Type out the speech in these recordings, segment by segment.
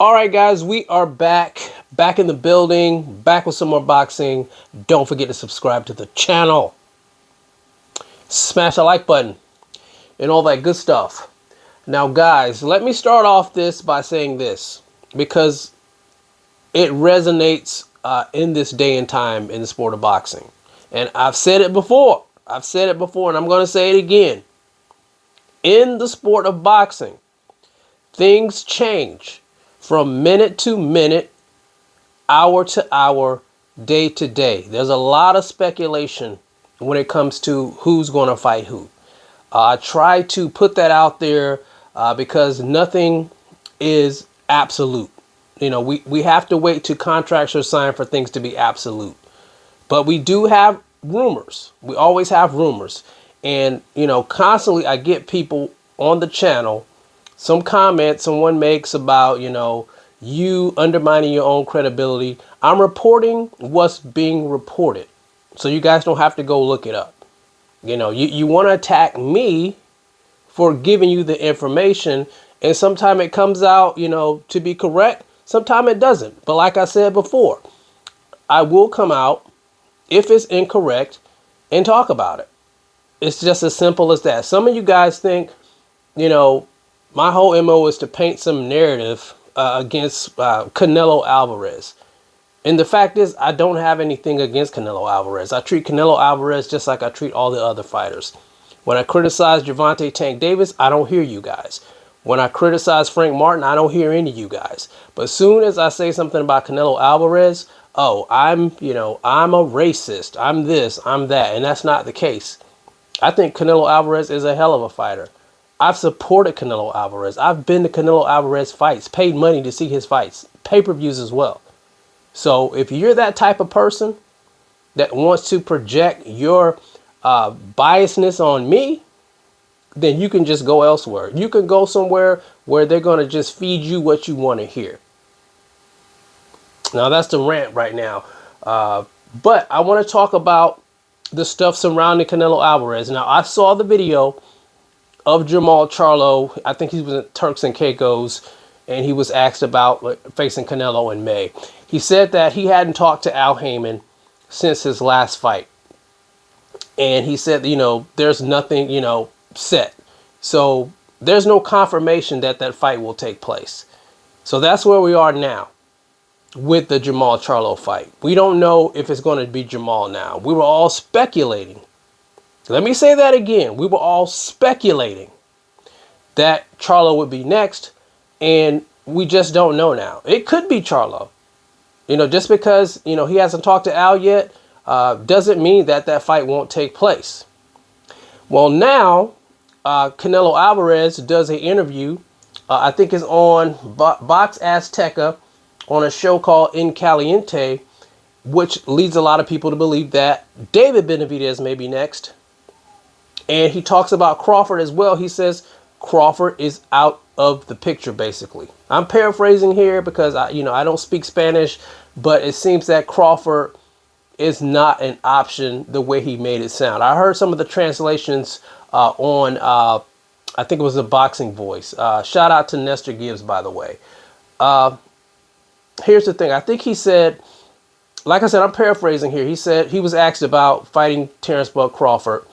All right, guys, we are back in the building, back with some more boxing. Don't forget to subscribe to the channel. Smash the like button and all that good stuff. Now, guys, let me start off this by saying this because it resonates in this day and time in the sport of boxing. And I've said it before. And I'm going to say it again. In the sport of boxing, things change from minute to minute, hour to hour, day to day. There's a lot of speculation when it comes to who's going to fight who. I try to put that out there because nothing is absolute. You know, we have to wait till contracts are signed for things to be absolute. But we do have rumors. We always have rumors. And, you know, constantly I get people on the channel, some comment someone makes about, you know, you undermining your own credibility. I'm reporting what's being reported. So you guys don't have to go look it up. You know, you want to attack me for giving you the information. And sometimes it comes out, you know, to be correct. Sometimes it doesn't. But like I said before, I will come out if it's incorrect and talk about it. It's just as simple as that. Some of you guys think, you know, my whole MO is to paint some narrative against Canelo Alvarez. And the fact is, I don't have anything against Canelo Alvarez. I treat Canelo Alvarez just like I treat all the other fighters. When I criticize Gervonta Tank Davis, I don't hear you guys. When I criticize Frank Martin, I don't hear any of you guys. But as soon as I say something about Canelo Alvarez, oh, I'm a racist. I'm this, I'm that. And that's not the case. I think Canelo Alvarez is a hell of a fighter. I've supported Canelo Alvarez. I've been to Canelo Alvarez fights, paid money to see his fights, pay-per-views as well. So if you're that type of person that wants to project your biasness on me, then you can just go elsewhere. You can go somewhere where they're going to just feed you what you want to hear. Now, that's the rant right now. But I want to talk about the stuff surrounding Canelo Alvarez. Now, I saw the video of Jamal Charlo. I think he was at Turks and Caicos, and he was asked about facing Canelo in May. He said that he hadn't talked to Al Heyman since his last fight. And he said, you know, there's nothing, you know, set. So there's no confirmation that that fight will take place. So that's where we are now with the Jamal Charlo fight. We don't know if it's going to be Jamal now. We were all speculating. Let me say that again. We were all speculating that Charlo would be next, and we just don't know now. It could be Charlo. You know, just because, you know, he hasn't talked to Al yet doesn't mean that that fight won't take place. Well, now Canelo Alvarez does an interview. I think it's on Box Azteca on a show called In Caliente, which leads a lot of people to believe that David Benavidez may be next. And he talks about Crawford as well. He says Crawford is out of the picture, basically. I'm paraphrasing here because I don't speak Spanish, but it seems that Crawford is not an option the way he made it sound. I heard some of the translations on, I think it was the Boxing Voice. Shout out to Nestor Gibbs, by the way. Here's the thing. I think he said, like I said, I'm paraphrasing here. He said he was asked about fighting Terence Crawford.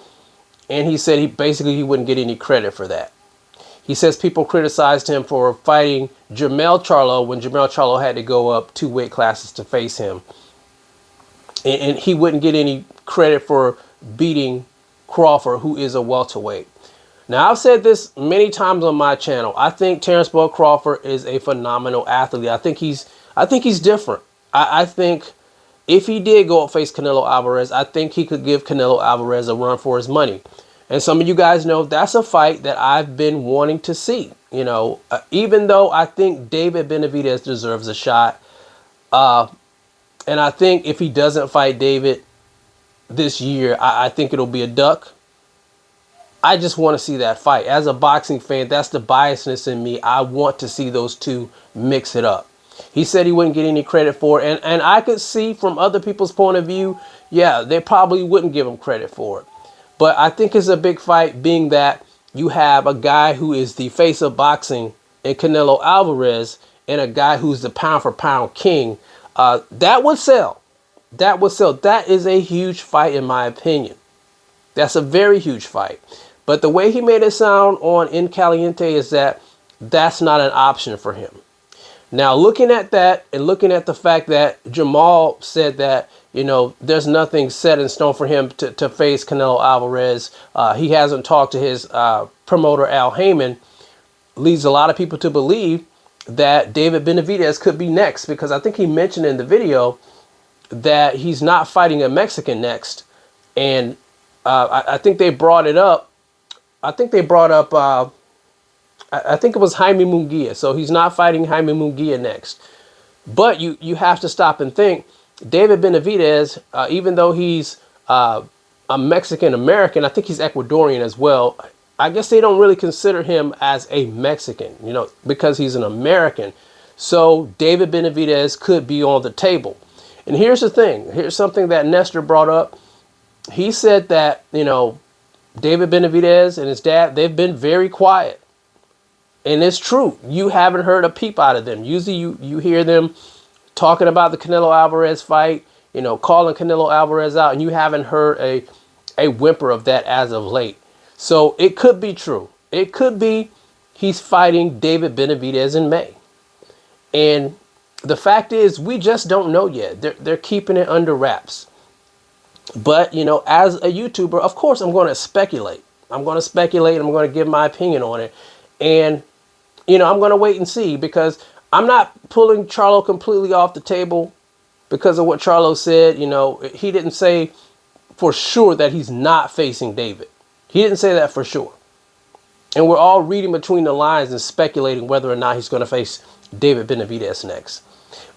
And he said he wouldn't get any credit for that. He says people criticized him for fighting Jermell Charlo when Jermell Charlo had to go up 2 weight classes to face him. And he wouldn't get any credit for beating Crawford, who is a welterweight. Now, I've said this many times on my channel. I think Terence Crawford is a phenomenal athlete. I think he's different. I think if he did go up face Canelo Alvarez, I think he could give Canelo Alvarez a run for his money. And some of you guys know that's a fight that I've been wanting to see. You know, even though I think David Benavidez deserves a shot. And I think if he doesn't fight David this year, I think it'll be a duck. I just want to see that fight. As a boxing fan, that's the biasness in me. I want to see those two mix it up. He said he wouldn't get any credit for it. And I could see from other people's point of view, yeah, they probably wouldn't give him credit for it. But I think it's a big fight, being that you have a guy who is the face of boxing in Canelo Alvarez, and a guy who's the pound for pound king, that would sell. That would sell. That is a huge fight, in my opinion. That's a very huge fight. But the way he made it sound on In Caliente is that that's not an option for him. Now, looking at that and looking at the fact that Jamal said that, you know, there's nothing set in stone for him to face Canelo Alvarez. He hasn't talked to his promoter, Al Heyman, leads a lot of people to believe that David Benavidez could be next, because I think he mentioned in the video that he's not fighting a Mexican next. And I think they brought it up. I think they brought up, I think it was Jaime Munguia. So he's not fighting Jaime Munguia next. But you have to stop and think, David Benavidez, even though he's a Mexican-American, I think he's Ecuadorian as well. I guess they don't really consider him as a Mexican, you know, because he's an American. So David Benavidez could be on the table. And here's the thing. Here's something that Nestor brought up. He said that, you know, David Benavidez and his dad, they've been very quiet. And it's true. You haven't heard a peep out of them. Usually you hear them talking about the Canelo Alvarez fight, you know, calling Canelo Alvarez out, and you haven't heard a whimper of that as of late. So it could be true. It could be he's fighting David Benavidez in May. And the fact is, we just don't know yet. They're keeping it under wraps. But, you know, as a YouTuber, of course, I'm going to speculate. I'm going to speculate. I'm going to give my opinion on it. And, you know, I'm going to wait and see, because I'm not pulling Charlo completely off the table because of what Charlo said. You know, he didn't say for sure that he's not facing David. He didn't say that for sure. And we're all reading between the lines and speculating whether or not he's going to face David Benavidez next.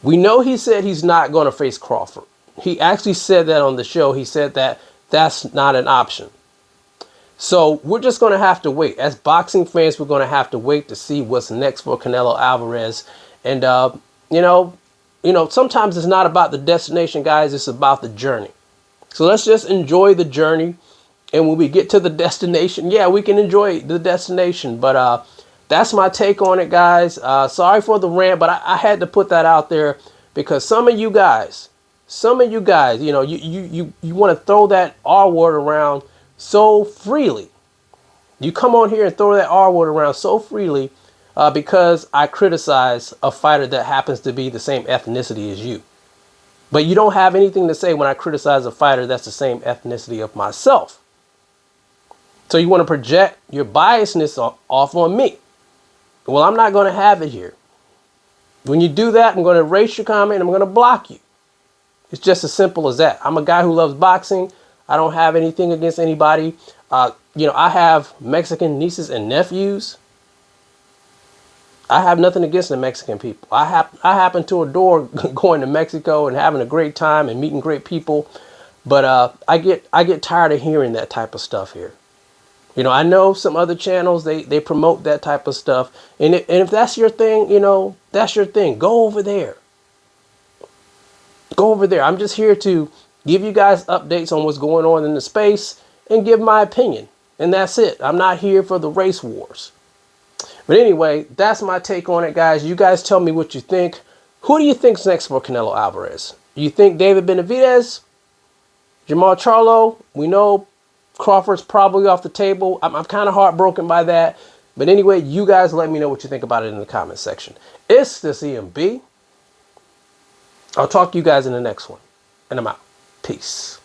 We know he said he's not going to face Crawford. He actually said that on the show. He said that that's not an option. So we're just going to have to wait. As boxing fans, we're going to have to wait to see what's next for Canelo Alvarez. And, you know, sometimes it's not about the destination, guys. It's about the journey. So let's just enjoy the journey. And when we get to the destination, yeah, we can enjoy the destination. But that's my take on it, guys. Sorry for the rant, but I had to put that out there because some of you guys, you know, you want to throw that R word around so freely. You come on here and throw that R word around so freely because I criticize a fighter that happens to be the same ethnicity as you. But you don't have anything to say when I criticize a fighter that's the same ethnicity of myself. So you want to project your biasness off on me. Well, I'm not going to have it here. When you do that, I'm going to erase your comment and I'm going to block you. It's just as simple as that. I'm a guy who loves boxing. I don't have anything against anybody. You know, I have Mexican nieces and nephews. I have nothing against the Mexican people. I happen to adore going to Mexico and having a great time and meeting great people. But I get tired of hearing that type of stuff here. You know, I know some other channels, they promote that type of stuff. And if that's your thing, you know, that's your thing. Go over there. Go over there. I'm just here to give you guys updates on what's going on in the space and give my opinion. And that's it. I'm not here for the race wars. But anyway, that's my take on it, guys. You guys tell me what you think. Who do you think's next for Canelo Alvarez? You think David Benavidez? Jamal Charlo? We know Crawford's probably off the table. I'm kind of heartbroken by that. But anyway, you guys let me know what you think about it in the comment section. It's the CMB. I'll talk to you guys in the next one. And I'm out. Peace.